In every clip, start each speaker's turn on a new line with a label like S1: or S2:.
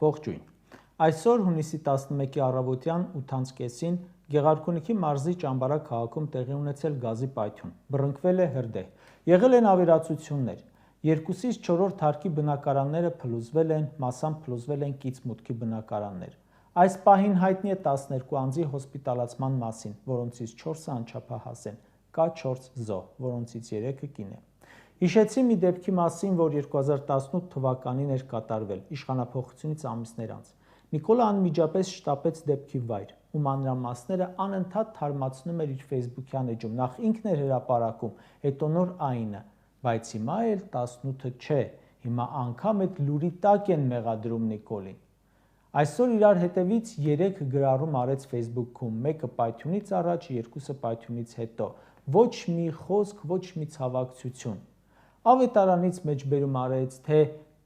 S1: Ողջույն։ Այսօր հունիսի 11-ի առավոտյան 8:30-ին Գեղարքունիքի մարզի Ճամբարակ քաղաքում տեղի ունեցել գազի պայթյուն, բռնկվել է հրդեհ, եղել են ավերածություններ, 2-ից 4-րդ հարկի բնակարանները փլուզվել են, մասամբ փլուզվել են կից մուտքի բնակարաններ։ Այս պահին հայտնի է 12 անձի հոսպիտալացման մասին, որոնցից 4-ը անչափահաս են, կա 4 զոհ, որոնցից 3-ը կին է։ Հիշեցի մի դեպքի մասին, որ 2018 թվականին էր կատարվել, իշխանափոխությունից ամիսներ անց։ Նիկոլը անմիջապես շտապեց դեպքի վայր, ու մանրամասները անընդհատ թարմացնում էր իր Facebook-յան էջում, նախ ինքն էր հրապարակում, հետո նոր այնը, բայց հիմա էլ 18-ը չէ, հիմա անգամ այդ լուրի տակ են մեղադրում Նիկոլին։ Այսօր իրար հետևից 3 գրառում արեց Facebook-ում, մեկը պայթյունից առաջ, 2-ը պայթյունից հետո, ոչ մի խոսք, ոչ մի ցավակցություն։ Ավետարանից մեջբերում արեց, թե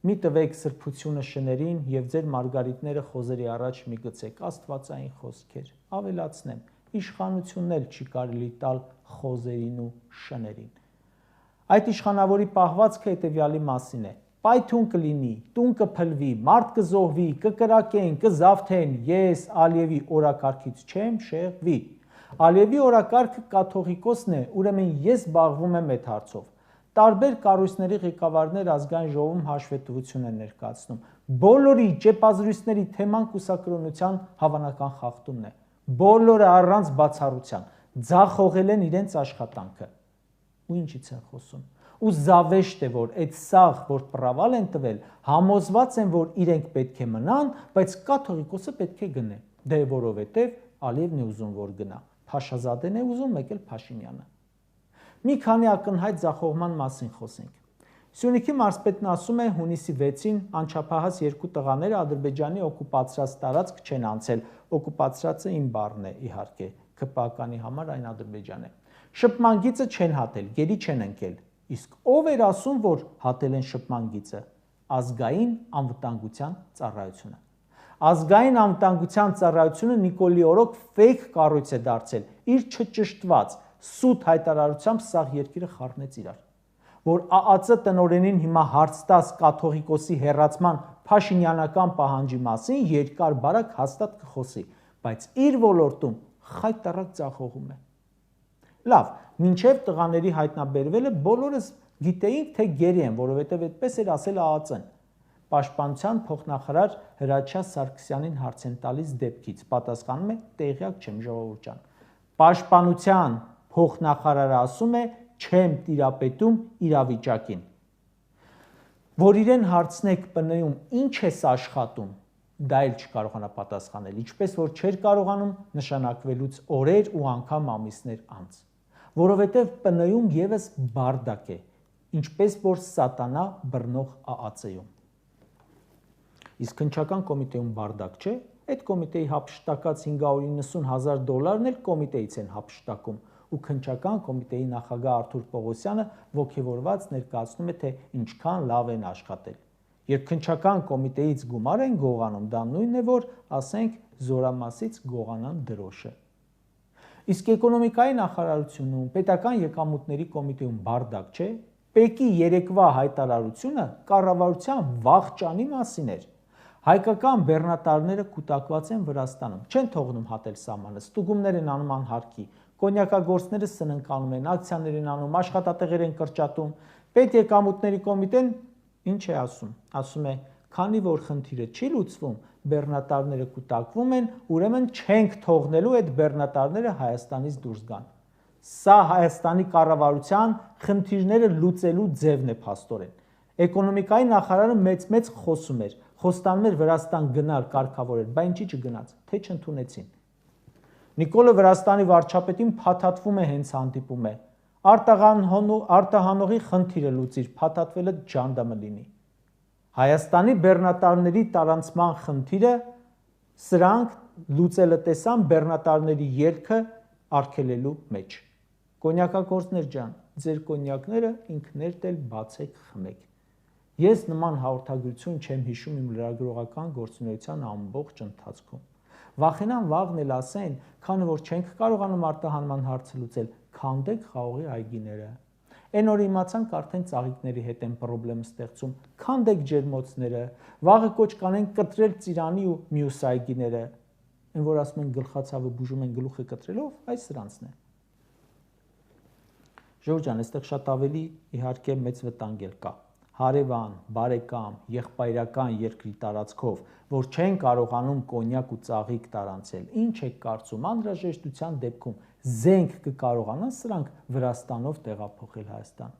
S1: մի տվեք սրբությունը շներին և ձեր մարգարիտները խոզերի առաջ մի գցեք, աստվածային խոսքեր, ավելացնեմ, իշխանությունն էլ չի կարելի տալ խոզերին ու շներին։ Այդ իշխանավորի պահվածքը հետևյալի մասին է. պայթյուն կլինի, տուն կփլվի, մարդ կզոհվի, կկրակեն, կզավթեն, ես Ալիևի օրակարգից չեմ շեղվի։ Ալիևի օրակարգը կաթողիկոսն է, ուրեմն ես զբաղվում եմ այդ հարցով։ Տարբեր կառույցների ղեկավարներ ազգային ժողովում հաշվետվություն են ներկայացնում։ Բոլորի ճեպազրույցների թեման կուսակրոնության հավանական խախտումն է։ Բոլորը առանց բացառության ձախողել են իրենց աշխատանքը։ Ու ինչից են խոսում։ Ու զավեշտ է, որ այդ սաղ, որ պրավալ են տվել, համոզված են, որ իրենք պետք է մնան, բայց կաթողիկոսը պետք է գնե։ Դե որովհետև Ալիևն է ուզում, որ գնա։ Փաշազադեն է ուզում, մեկ էլ Փաշինյանը։ Մի քանի ակնհայտ ձախողման մասին խոսենք։ Սյունիքի մարզպետն ասում է հունիսի 6-ին անչափահաս 2 տղաները Ադրբեջանի օկուպացրած տարածք չեն անցել, օկուպացրածը իմ բառն է իհարկե, ԿՊԱ-կանի համար այն Ադրբեջան է։ Շփման գիծը չեն հատել, գերի չեն ընկել։ Իսկ ով էր ասում, որ հատել են շփման գիծը։ Ազգային անվտանգության ծառայությունը։ Ազգային անվտանգության ծառայությունը Նիկոլի օրոք ֆեյք կառույց է դարձել, իր չճշտված սուտ հայտարարությամբ սաղ երկիրը խառնեց իրար, որ ԱԱԾ տնօրենին հիմա հարց տաս կաթողիկոսի հեռացման փաշինյանական պահանջի մասին երկար բարակ հաստատ կխոսի, բայց իր ոլորտում խայտառակ ձախողում է։ Լավ, մինչև տղաների հայտնաբերվելը բոլորս գիտեինք, թե գերի են, որովհետև այդպես էր ասել ԱԱԾ-ն։ Պաշտպանության փոխնախարար Հրաչյա Սարգսյանին հարց են տալիս դեպքից, պատասխանում է տեղյակ չեմ ժողովուրդ ջան։ Պաշտպանության փոխնախարարը ասում է չեմ տիրապետում իրավիճակին։ Որ իրեն հարցնեք ՊՆ-ում ինչ ես աշխատում, դա էլ չկարողանա պատասխանել, ինչպես որ չէր կարողանում նշանակվելուց օրեր ու անգամ ամիսներ անց, որովհետև ՊՆ-ում եւս բարդակ է, ինչպես որ սատանա բռնող ԱԱԾ-ում։ Իսկ քննչական կոմիտեում բարդակ չէ, այդ կոմիտեի հափշտակած $590,000-ն էլ կոմիտեից են հափշտակում, ու քննչական կոմիտեի նախագահ Արթուր Պողոսյանը ոգևորված ներկայացնում է, թե ինչքան լավ են աշխատել։ Երբ քննչական կոմիտեից գումար են գողանում, դա նույնն է, որ ասենք զորամասից գողանան դրոշը։ Իսկ էկոնոմիկայի նախարարությունում, պետական եկամուտների կոմիտեում բարդակ չէ, ՊԵԿ-ի երեկվա հայտարարությունը կառավարության վախճանի մասին էր։ Հայկական բեռնատարները կուտակված են Վրաստանում, չեն թողնում հատել սահմանը, ստուգումներ են անում անհարկի, կոնյակագործները սննկանում են, ակցիաներ են անում, աշխատատեղեր են կրճատում։ Պետեկամուտների կոմիտեն ինչ է ասում։ Ասում է, քանի որ խնդիրը չի լուծվում, բեռնատարները կուտակվում են, ուրեմն չենք թողնելու այդ բեռնատարները Հայաստանից դուրս գան։ Սա Հայաստանի կառավարության խնդիրները լուծելու ձևն է փաստորեն։ Էկոնոմիկայի նախարարը մեծ խոսում էր, խոստանում էր Վրաստան գնալ կարգավորել, բայց ինչի չգնաց, թե չընդունեցին։ Նիկոլը Վրաստանի վարչապետին փաթաթվում է հենց հանդիպում է։ Արտահանողի խնդիրը լուծիր, փաթաթվելը ջանդամը լինի։ Հայաստանի բեռնատարների տարանցման խնդիրը սրանք լուծելը տեսան բեռնատարների ելքը արգելելու մեջ։ Կոնյակագործներ ջան, ձեր կոնյակները ինքներդ էլ բացեք խմեք։ Ես նման հաղորդագրություն չեմ հիշում իմ լրագրողական գործունեության ամբողջ ընթացքում։ Վախենան վաղն էլ ասեն, քանի որ չենք կարողանում արտահանման հարցը լուծել, քանդեք խաղողի այգիները։ Այն օրը իմացանք արդեն ծաղիկների հետ են պրոբլեմ ստեղծում, քանդեք ջերմոցները, վաղը կոչ կանեն կտրել ծիրանի ու մյուս այգիները, այն որ ասում են գլխացավը բուժում են գլուխը կտրելով, այս սրանցն է։ Ժողովուրդ ջան, այստեղ շատ ավելի իհարկե մեծ վտանգ էլ կա։ Հարևան, բարեկամ, եղբայրական երկրի տարածքով, որ չեն կարողանում կոնյակ ու ծաղիկ տարանցել, ինչ եք կարծում, անհրաժեշտության դեպքում զենք կկարողանան սրանք Վրաստանով տեղափոխել Հայաստան։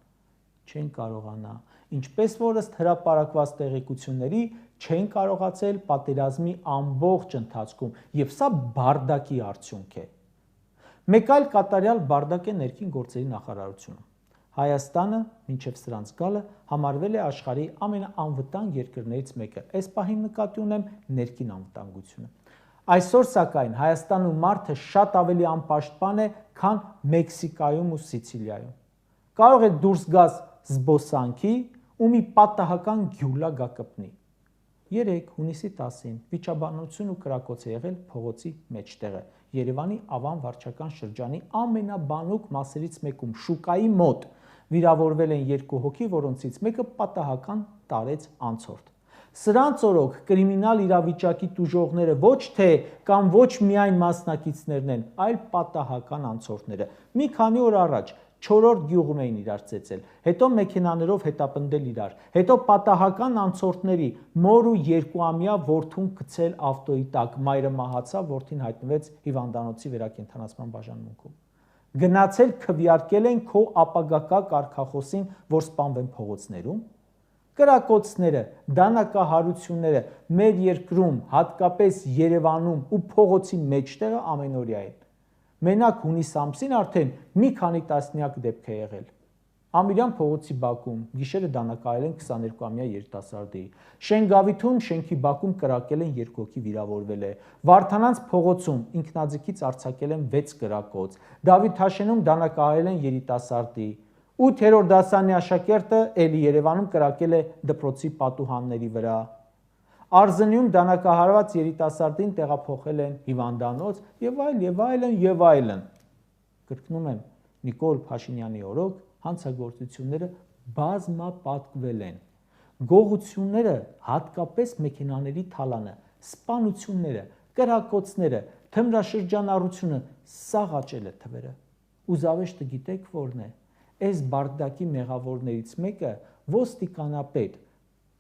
S1: Չեն կարողանա, ինչպես որ ըստ հրապարակված տեղեկությունների չեն կարողացել պատերազմի ամբողջ ընթացքում, եւ սա բարդակի արդյունք է։ Մեկ այլ կատարյալ բարդակ է ներքին գործերի նախարարությունը։ Հայաստանը, մինչև սրանց գալը, համարվել է աշխարհի ամենաանվտանգ երկրներից մեկը։ Այս պահին նկատի ունեմ ներքին անվտանգությունը։ Այսօր սակայն Հայաստանում մարդը շատ ավելի անպաշտպան է, քան Մեքսիկայում ու Սիցիլիայում։ Կարող է դուրս գաս զբոսանքի ու մի պատահական գյուլա գա կպնի։ 3 հունիսի 10-ին վիճաբանություն ու կրակոց է եղել փողոցի մեջտեղը, Երևանի Ավան վարչական շրջանի ամենաբանուկ մասերից մեկում, շուկայի մոտ, վիրավորվել են 2 հոգի, որոնցից մեկը պատահական տարեց անցորդ։ Սրանց օրոք կրիմինալ իրավիճակի տուժողները ոչ թե կամ ոչ միայն մասնակիցներն են, այլ պատահական անցորդները։ Մի քանի օր առաջ 4-րդ գյուղում էին իրար ծեծել, հետո մեքենաներով հետապնդել իրար, հետո պատահական անցորդների մոր ու 2-ամյա որդուն գցել ավտոյի տակ, մայրը մահացավ, որդին հայտնվեց հիվանդանոցի վերակենդանացման բաժանմունքում։ Գնացել քվեարկել են քո ապագակա կարգախոսին, որ սպանվեն փողոցներում։ Կրակոցները, դանակահարությունները մեր երկրում, հատկապես Երևանում ու փողոցի մեջտեղը ամենօրյա են։ Մենակ հունիս ամսին արդեն մի քանի տասնյակ դեպք է եղել։ Ամիրյան փողոցի բակում գիշերը դանակահարել են 22-ամյա երիտասարդի։ Շենգավիթում շենքի բակում կրակել են 2 հոգի վիրավորվել է։ Վարդանանց փողոցում ինքնաձիգից արձակել են 6 կրակոց։ Դավիթաշենում դանակահարել են երիտասարդի։ 8-րդ դասարանի աշակերտը էլի Երևանում կրակել է դպրոցի պատուհանների վրա։ Արզնիում դանակահարված երիտասարդին տեղափոխել են հիվանդանոց եւ այլն։ Կրկնում եմ, Նիկոլ Փաշինյանի օրոք հանցագործությունները բազմապատկվել են։ Գողությունները, հատկապես մեքենաների թալանը, սպանությունները, կրակոցները, թմրաշրջանառությունը սաղաճել է թվերը։ Ու զավեշտը գիտեք որն է։ Այս բարդակի մեղավորներից մեկը ոստիկանապետ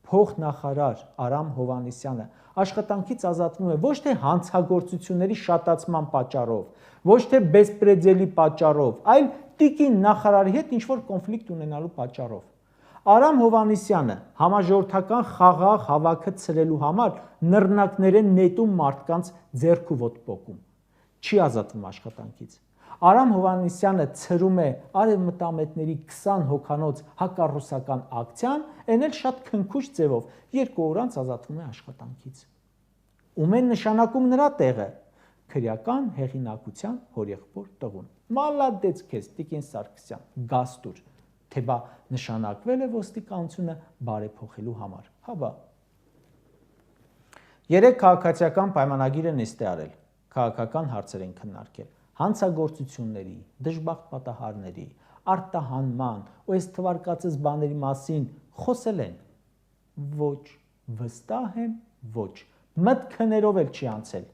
S1: փոխնախարար Արամ Հովհաննիսյանը աշխատանքից ազատվում է ոչ թե հանցագործությունների շատացման պատճառով, ոչ թե բեսպրեդելի պատճառով, այլ տիկին նախարարի հետ ինչ-որ կոնֆլիկտ ունենալու պատճառով։ Արամ Հովհաննիսյանը համաժողովրդական խաղաղ հավաքը ցրելու համար նռնակներ են նետում մարդկանց ձեռք ու ոտք պոկում։ Չի ազատվում աշխատանքից։ Արամ Հովհաննիսյանը ցրում է արևմտամետների 20 հոգանոց հակառուսական ակցիան, այն էլ շատ քնքուշ ձևով 2 օր անց ազատվում է աշխատանքից։ Ում են նշանակում նրա տեղը քրեական հեղինակության հորեղբոր տղուն։ Մալադեց քեզ Տիկին Սարգսյան, գաստուր, թե բա նշանակվել է ոստիկանությունը բարեփոխելու համար։ Հաբա։ 3 քաղաքացիական պայմանագիր են նիստի արել, քաղաքական հարցեր են քննարկել, հանցագործությունների, դժբախտ պատահարների, արտահանման ու այս թվարկածս բաների մասին խոսել են։ Ոչ, վստահ եմ, ոչ, մտքներով էլ չի անցել։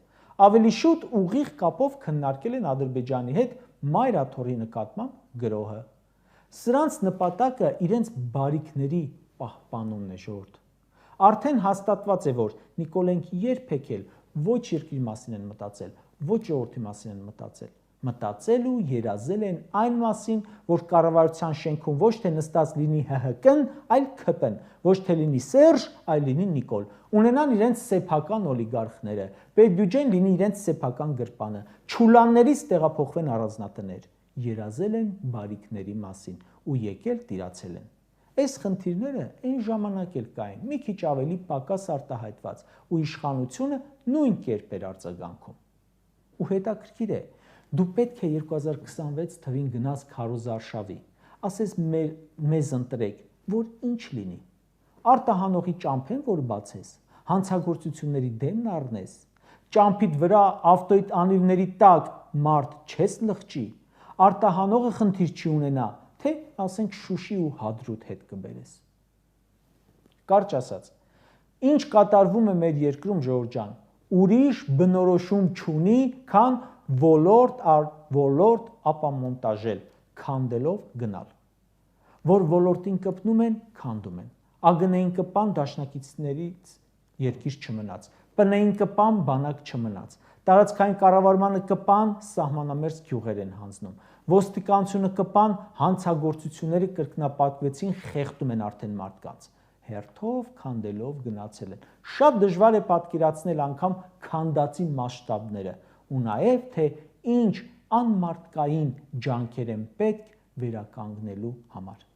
S1: Ավելի շուտ ուղիղ կապով քննարկել են Ադրբեջանի հետ մայրաթոռի նկատմամբ գրոհը։ Սրանց նպատակը իրենց բարիքների պահպանումն է, ժողովուրդ։ Արդեն հաստատված է, որ Նիկոլենք երբեք էլ ոչ երկրի մասին են մտածել, ոչ ժողովրդի մասին են մտածել։ Մտածել ու երազել են այն մասին, որ կառավարության շենքում ոչ թե նստած լինի ՀՀԿ-ն, այլ ՔՊ-ն, ոչ թե լինի Սերժ, այլ լինի Նիկոլ։ Ունենան իրենց սեփական օլիգարխները, պետբյուջեն լինի իրենց սեփական գրպանը, չուլաններից տեղափոխվեն առանձնատներ։ Երազել են բարիքների մասին ու եկել տիրացել են։ Այս խնդիրները այն ժամանակ էլ կային, մի քիչ ավելի պակաս արտահայտված, ու իշխանությունը նույն կերպ էր արձագանքում։ Ու հետաքրքիր է, դու պետք է 2026 թվին գնաս քարոզարշավի, ասես մեզ ընտրեք, որ ինչ լինի։ Արտահանողի ճամփեն, որ բացես, հանցագործությունների դեմն առնես, ճամփիդ վրա ավտոյիդ անիվների տակ մարդ չես լղջի, արտահանողը խնդիր չի ունենա, թե ասենք Շուշի ու Հադրութ հետ կբերես։ Կարճ ասած, ինչ կատարվում է մեր երկրում, Ժողովուրդ ջան, ուրիշ բնորոշում չունի, քան ոլորտ առ ոլորտ ապամոնտաժել, քանդելով գնալ։ Որ ոլորտին կպնում են, քանդում են։ ԱԳՆ-ին կպան, դաշնակիցներից երկիր չմնաց, ՊՆ-ին կպան, բանակ չմնաց, տարածքային կառավարմանը կպան, սահմանամերձ գյուղեր են հանձնում, ոստիկանությունը կպան, հանցագործությունները կրկնապատկվեցին, խեղդում են արդեն մարդկանց, հերթով քանդելով գնացել են։ Շատ դժվար է պատկերացնել անգամ քանդածի մասշտաբները ու նաև թե ինչ անմարդկային ջանքեր են պետք վերականգնելու համար։